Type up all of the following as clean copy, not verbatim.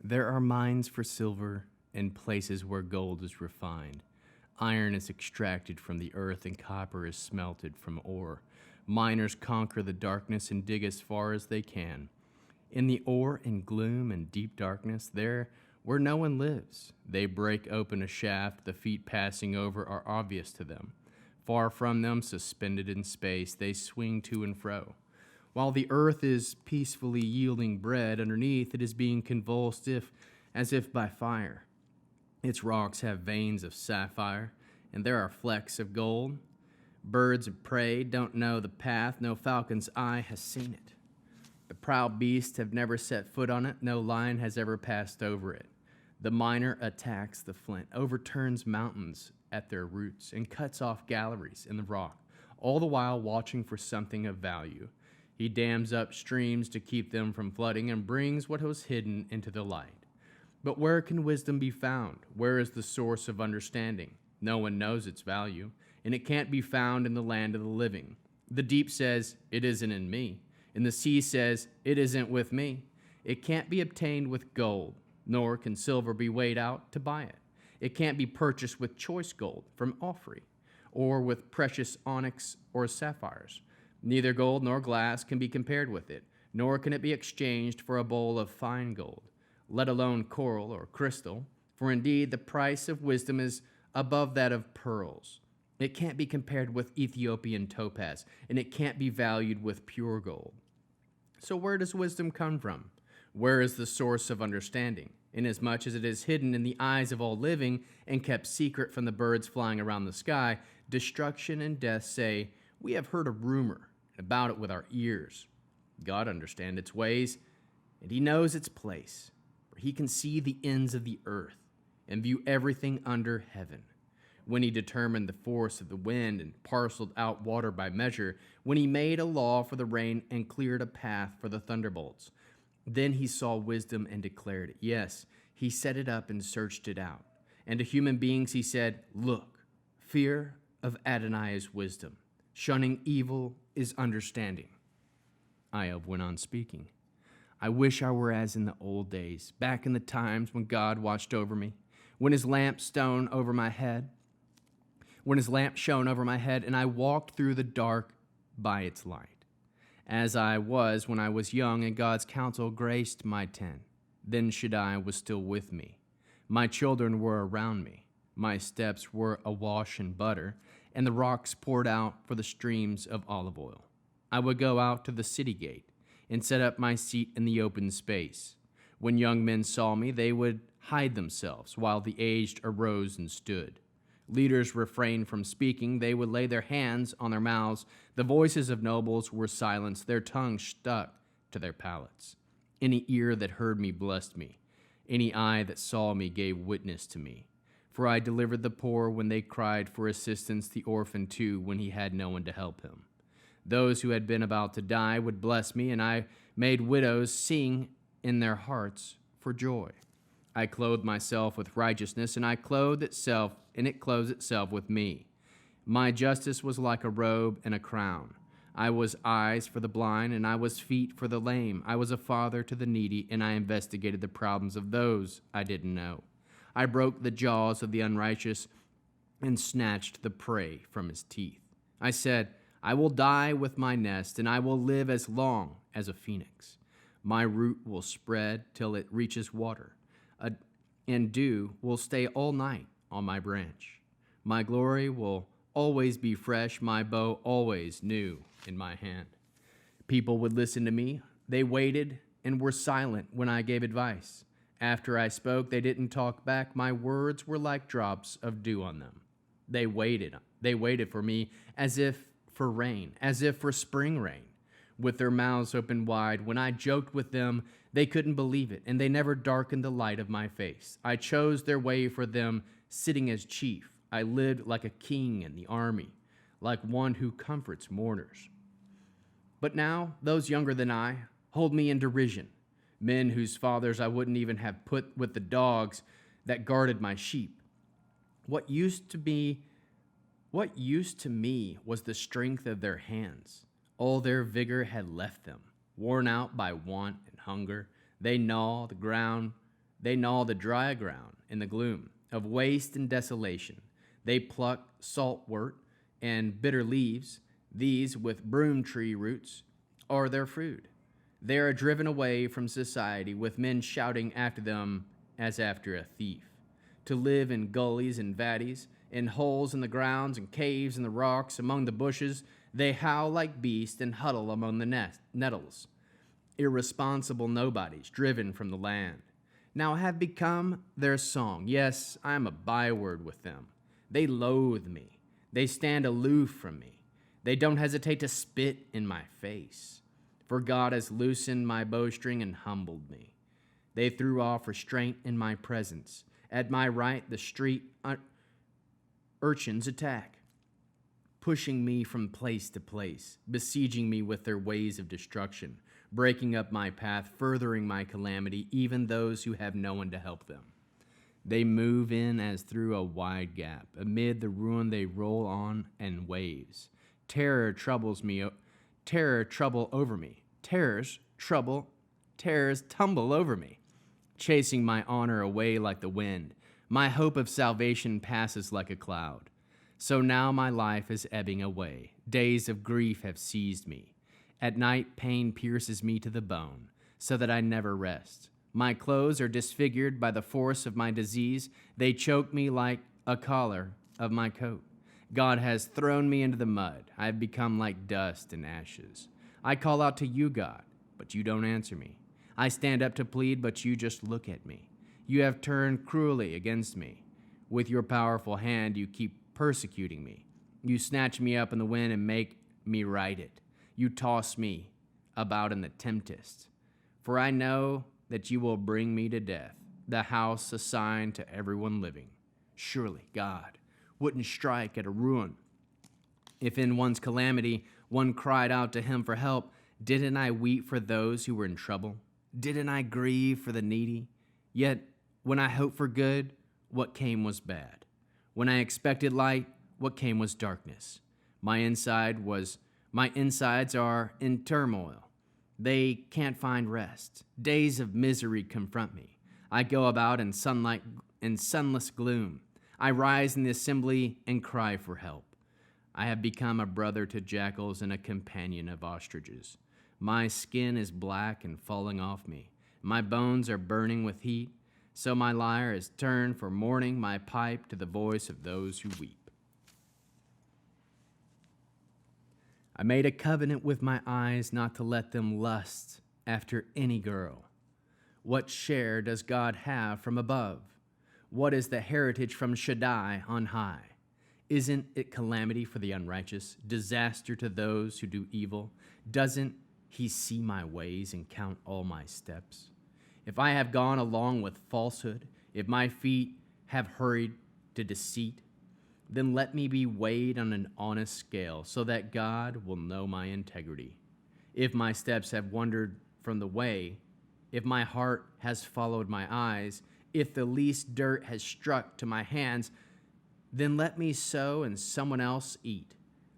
There are mines for silver and places where gold is refined. Iron is extracted from the earth and copper is smelted from ore. Miners conquer the darkness and dig as far as they can. In the ore and gloom and deep darkness, there where no one lives, they break open a shaft. The feet passing over are obvious to them. Far from them, suspended in space, they swing to and fro. While the earth is peacefully yielding bread, underneath it is being convulsed as if by fire. Its rocks have veins of sapphire, and there are flecks of gold. Birds of prey don't know the path, no falcon's eye has seen it. The proud beasts have never set foot on it, no lion has ever passed over it. The miner attacks the flint, overturns mountains at their roots, and cuts off galleries in the rock, all the while watching for something of value. He dams up streams to keep them from flooding and brings what was hidden into the light. But where can wisdom be found? Where is the source of understanding? No one knows its value, and it can't be found in the land of the living. The deep says, "It isn't in me," and the sea says, "It isn't with me." It can't be obtained with gold, nor can silver be weighed out to buy it. It can't be purchased with choice gold from Ophir, or with precious onyx or sapphires. Neither gold nor glass can be compared with it, nor can it be exchanged for a bowl of fine gold, let alone coral or crystal, for indeed the price of wisdom is above that of pearls. It can't be compared with Ethiopian topaz, and it can't be valued with pure gold. So where does wisdom come from? Where is the source of understanding? Inasmuch as it is hidden in the eyes of all living and kept secret from the birds flying around the sky, destruction and death say, "We have heard a rumor about it with our ears." God understands its ways, and he knows its place, for he can see the ends of the earth and view everything under heaven. When he determined the force of the wind and parceled out water by measure, when he made a law for the rain and cleared a path for the thunderbolts, then he saw wisdom and declared it. Yes, he set it up and searched it out. And to human beings he said, "Look, fear of Adonai is wisdom. Shunning evil is understanding." Iyov went on speaking. "I wish I were as in the old days, back in the times when God watched over me, when his lamp shone over my head, and I walked through the dark by its light. As I was when I was young, and God's counsel graced my tent. Then Shaddai was still with me. My children were around me. My steps were awash in butter, and the rocks poured out for the streams of olive oil. I would go out to the city gate and set up my seat in the open space. When young men saw me, they would hide themselves, while the aged arose and stood. Leaders refrained from speaking. They would lay their hands on their mouths. The voices of nobles were silenced. Their tongues stuck to their palates. Any ear that heard me blessed me. Any eye that saw me gave witness to me. For I delivered the poor when they cried for assistance, the orphan too when he had no one to help him. Those who had been about to die would bless me, and I made widows sing in their hearts for joy. I clothed myself with righteousness, and it clothed itself with me. My justice was like a robe and a crown. I was eyes for the blind, and I was feet for the lame. I was a father to the needy, and I investigated the problems of those I didn't know. I broke the jaws of the unrighteous and snatched the prey from his teeth. I said, I will die with my nest, and I will live as long as a phoenix. My root will spread till it reaches water, and dew will stay all night on my branch. My glory will always be fresh, my bow always new in my hand. People would listen to me. They waited and were silent when I gave advice. After I spoke, they didn't talk back. My words were like drops of dew on them. They waited for me as if for rain, as if for spring rain, with their mouths open wide. When I joked with them, they couldn't believe it, and they never darkened the light of my face. I chose their way for them, sitting as chief. I lived like a king in the army, like one who comforts mourners. But now, those younger than I hold me in derision, men whose fathers I wouldn't even have put with the dogs that guarded my sheep. What used to me was the strength of their hands. All their vigor had left them. Worn out by want and hunger, they gnaw the ground They gnaw the dry ground in the gloom of waste and desolation. They pluck saltwort and bitter leaves. These, with broom tree roots, are their food. They are driven away from society, with men shouting after them as after a thief. To live in gullies and valleys, in holes in the grounds and caves in the rocks, among the bushes, they howl like beasts and huddle among the nettles. Irresponsible nobodies driven from the land. Now I have become their song. Yes, I am a byword with them. They loathe me. They stand aloof from me. They don't hesitate to spit in my face. For God has loosened my bowstring and humbled me. They threw off restraint in my presence. At my right, the street urchins attack, pushing me from place to place, besieging me with their ways of destruction, breaking up my path, furthering my calamity, even those who have no one to help them. They move in as through a wide gap. Amid the ruin they roll on and waves. Terror trouble over me. Terrors tumble over me, chasing my honor away like the wind. My hope of salvation passes like a cloud. So now my life is ebbing away. Days of grief have seized me. At night, pain pierces me to the bone, so that I never rest. My clothes are disfigured by the force of my disease. They choke me like a collar of my coat. God has thrown me into the mud. I have become like dust and ashes. I call out to you, God, but you don't answer me. I stand up to plead, but you just look at me. You have turned cruelly against me. With your powerful hand, you keep persecuting me. You snatch me up in the wind and make me right it. You toss me about in the tempest. For I know that you will bring me to death, the house assigned to everyone living. Surely God wouldn't strike at a ruin. If in one's calamity one cried out to him for help, didn't I weep for those who were in trouble? Didn't I grieve for the needy? Yet when I hoped for good, what came was bad. When I expected light, what came was darkness. My insides are in turmoil. They can't find rest. Days of misery confront me. I go about in sunless gloom. I rise in the assembly and cry for help. I have become a brother to jackals and a companion of ostriches. My skin is black and falling off me. My bones are burning with heat. So my lyre is turned for mourning, my pipe to the voice of those who weep. I made a covenant with my eyes not to let them lust after any girl. What share does God have from above? What is the heritage from Shaddai on high? Isn't it calamity for the unrighteous, disaster to those who do evil? Doesn't he see my ways and count all my steps? If I have gone along with falsehood, if my feet have hurried to deceit, then let me be weighed on an honest scale so that God will know my integrity. If my steps have wandered from the way, if my heart has followed my eyes, if the least dirt has struck to my hands, then let me sow and someone else eat.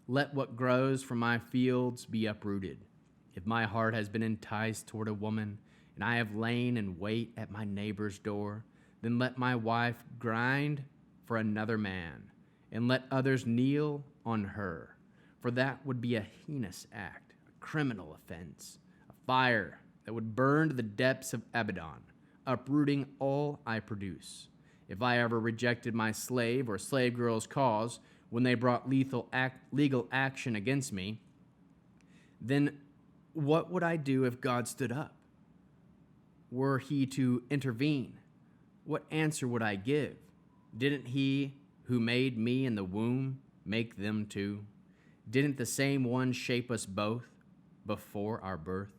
Let what grows from my fields be uprooted. If my heart has been enticed toward a woman, and I have lain in wait at my neighbor's door, then let my wife grind for another man, and let others kneel on her. For that would be a heinous act, a criminal offense, a fire that would burn to the depths of Abaddon, uprooting all I produce. If I ever rejected my slave or slave girl's cause when they brought legal action against me, then what would I do if God stood up? Were he to intervene, what answer would I give? Didn't he who made me in the womb make them too? Didn't the same one shape us both before our birth?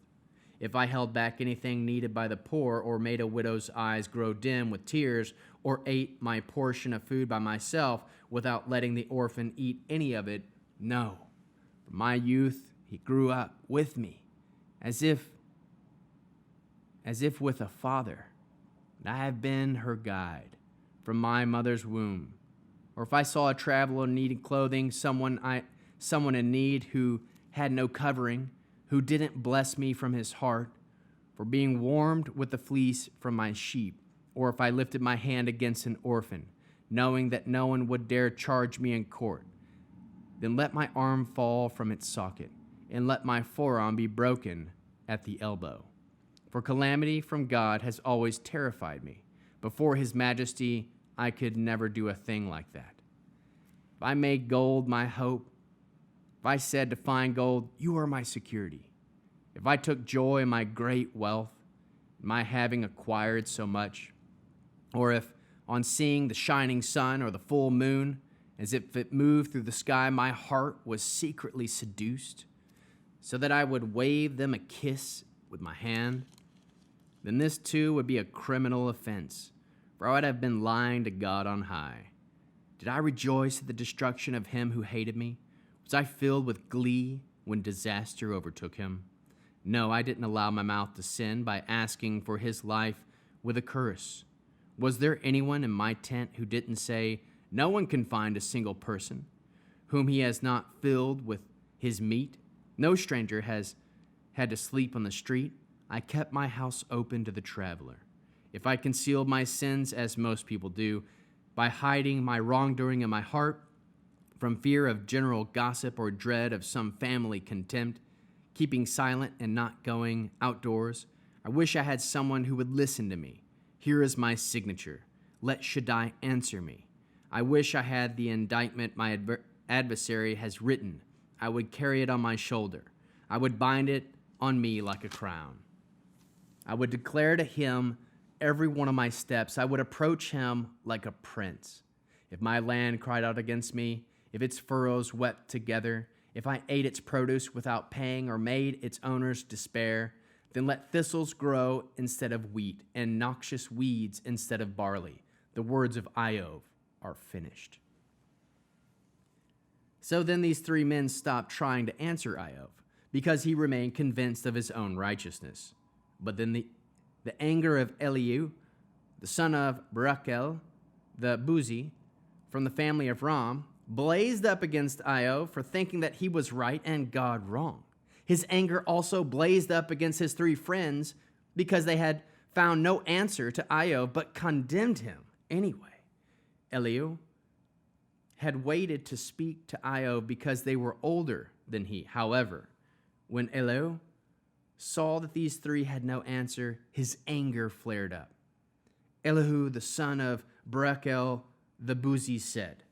If I held back anything needed by the poor, or made a widow's eyes grow dim with tears, or ate my portion of food by myself without letting the orphan eat any of it, no. From my youth he grew up with me, as if with a father, and I have been her guide from my mother's womb. Or if I saw a traveler needing clothing, someone in need who had no covering, who didn't bless me from his heart, for being warmed with the fleece from my sheep, or if I lifted my hand against an orphan, knowing that no one would dare charge me in court, then let my arm fall from its socket, and let my forearm be broken at the elbow. For calamity from God has always terrified me. Before his majesty, I could never do a thing like that. If I made gold my hope, if I said to find gold, you are my security, if I took joy in my great wealth, my having acquired so much, or if on seeing the shining sun or the full moon, as if it moved through the sky, my heart was secretly seduced, so that I would wave them a kiss with my hand, then this too would be a criminal offense, for I would have been lying to God on high. Did I rejoice at the destruction of him who hated me? Was I filled with glee when disaster overtook him? No, I didn't allow my mouth to sin by asking for his life with a curse. Was there anyone in my tent who didn't say, no one can find a single person whom he has not filled with his meat? No stranger has had to sleep on the street. I kept my house open to the traveler. If I concealed my sins, as most people do, by hiding my wrongdoing in my heart, from fear of general gossip or dread of some family contempt, keeping silent and not going outdoors, I wish I had someone who would listen to me. Here is my signature. Let Shaddai answer me. I wish I had the indictment my adversary has written. I would carry it on my shoulder. I would bind it on me like a crown. I would declare to him every one of my steps. I would approach him like a prince. If my land cried out against me, if its furrows wept together, if I ate its produce without paying or made its owners despair, then let thistles grow instead of wheat and noxious weeds instead of barley. The words of Iov are finished. So then these three men stopped trying to answer Iov, because he remained convinced of his own righteousness. But then the anger of Elihu, the son of Barachel, the Buzi, from the family of Ram, blazed up against Iov for thinking that he was right and God wrong. His anger also blazed up against his three friends because they had found no answer to Iov but condemned him anyway. Elihu had waited to speak to Iov because they were older than he. However, when Elihu saw that these three had no answer, his anger flared up. Elihu, the son of Barachel the Buzi, said,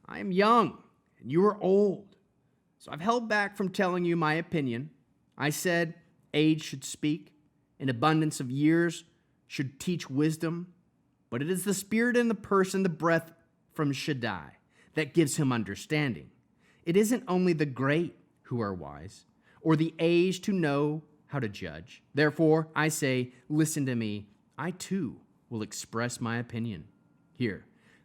I am young, and you are old, so I've held back from telling you my opinion. I said age should speak, and abundance of years should teach wisdom, but it is the spirit in the person, the breath from Shaddai, that gives him understanding. It isn't only the great who are wise, or the aged to know how to judge. Therefore, I say, listen to me. I too will express my opinion. Here,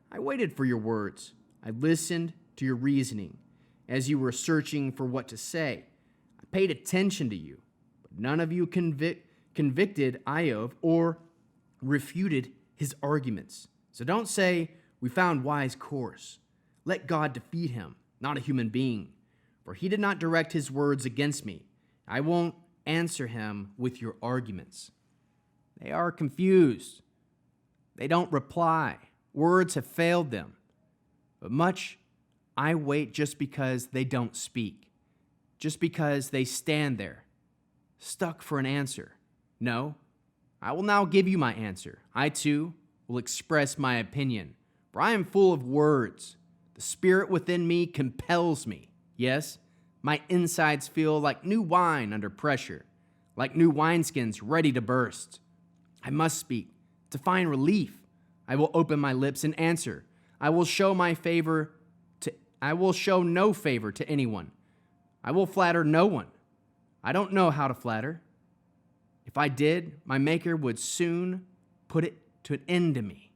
I waited for your words. I listened to your reasoning as you were searching for what to say. I paid attention to you, but none of you convicted Iov or refuted his arguments. So don't say, we found wise course. Let God defeat him, not a human being. For he did not direct his words against me. I won't answer him with your arguments. They are confused. They don't reply. Words have failed them. But much I wait just because they don't speak, just because they stand there, stuck for an answer. No, I will now give you my answer. I too will express my opinion, for I am full of words. The spirit within me compels me. Yes, my insides feel like new wine under pressure, like new wineskins ready to burst. I must speak to find relief. I will open my lips and answer. I will show no favor to anyone. I will flatter no one. I don't know how to flatter. If I did, my Maker would soon put it to an end to me.